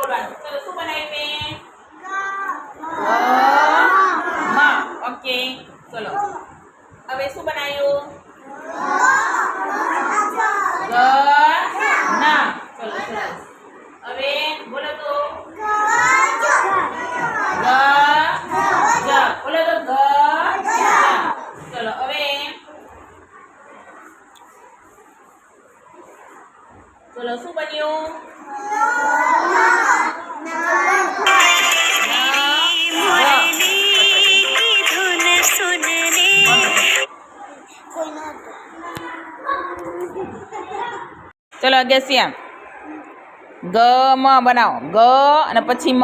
બોલવાનું. ચલો શું બનાવ્યું મેં? ઓકે. ચલો હવે શું બનાવ્યું? ના. ચલો સરસ. હવે બોલો તો બોલો તો ચલો હવે ચલો શું બન્યું? ચલો અગસ્યા ગ મ બનાવો. ગ અને પછી મ.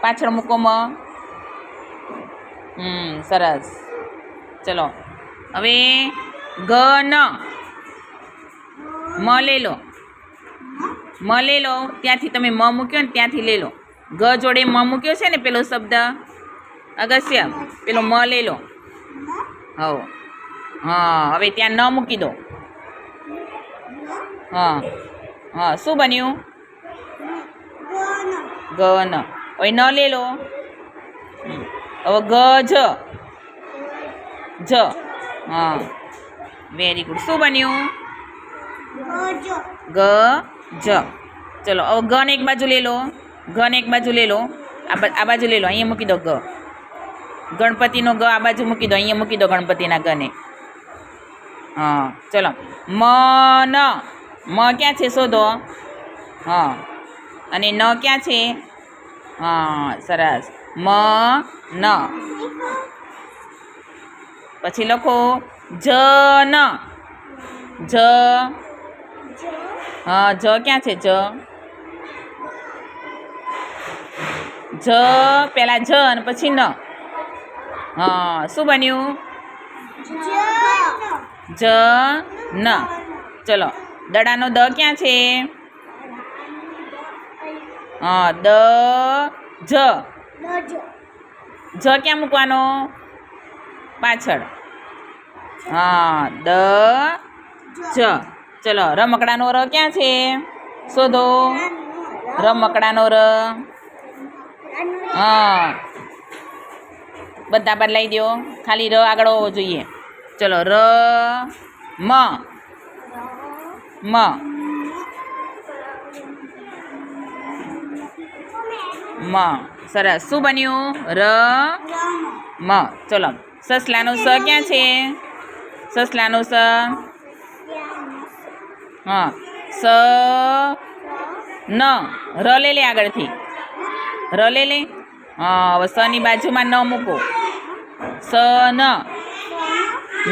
પાછળ મૂકો મ. સરસ. ચલો હવે ગ ન મ લઈ લો. મ લઈ લો ત્યાંથી તમે મ મૂક્યો ને ત્યાંથી લઈ લો. ગ જોડે મ મૂક્યો છે ને પેલો શબ્દ અગસ્ય પેલો મ લઈ લો. હવ હા હવે ત્યાં ન મૂકી દો. હા શું બન્યું? ગ ન. હવે ન લઈ લો. હવે ગ જ હા વેરી ગુડ. શું બન્યું? ગ જ. ચલો હવે ગ ને એક બાજુ લઈ લો. ગ ને એક બાજુ લઈ લો. આ બાજુ લઈ લો. અહીંયા મૂકી દો ગ. ગણપતિનો ગ આ બાજુ મૂકી દો. અહીંયા મૂકી દો ગણપતિના ગને. હા ચલો મ ન. મ ક્યાં છે શોધો. હા અને ન ક્યાં છે? હા સરસ. મ ન. પછી લખો જ ન. જ હા જ ક્યાં છે? જ જ પેલા જ અને પછી ન. હા શું બન્યું? જ ન. ચલો દડાનો દ ક્યાં છે? હા દ જ. જ ક્યાં મૂકવાનો? પાછળ. હા દ જ. ચલો રમકડાનો ર ક્યાં છે? શોધો રમકડાનો ર. હા બધા બદલાઈ દો. ખાલી ર આગળ હોવો જોઈએ. ચલો ર મ મ. સરસ. શું બન્યું? ર મ. ચલો સસલાનું સ ક્યાં છે? સસલાનું સ. હા સ ન. ર લે લે આગળથી. ર લે લે. હા હવે સ ની બાજુમાં ન મૂકો. સ ન.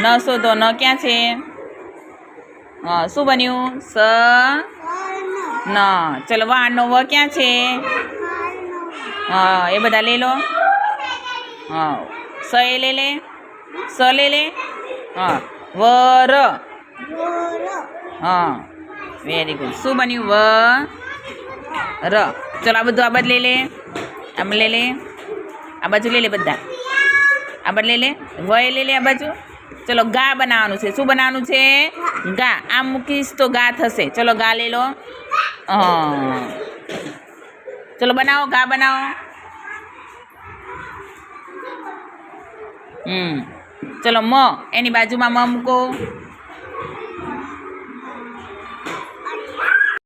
ન શોધો. ન ક્યાં છે? હા શું બન્યું? સ ન. ચલો વાળનો વ ક્યાં છે? હા એ બધા લઈ લો. હા સ એ લે લે. સ લે લે. હા વર. હા વેરી ગુડ. શું બન્યું? વ ર. ચલો આ બધું આ બાજુ લઈ લે. આમ લઈ લે. આ બાજુ લઈ લે બધા. આ બાજુ લઈ લે. વ એ લઈ લે આ બાજુ. ચલો ગા બનાવવાનું છે. શું બનાવવાનું છે? ગા. આમ મૂકીશ તો ગા થશે. ચલો ગા લઈ લો. હા ચલો બનાવો. ગા બનાવો. ચલો મ એની બાજુમાં મ મૂકો.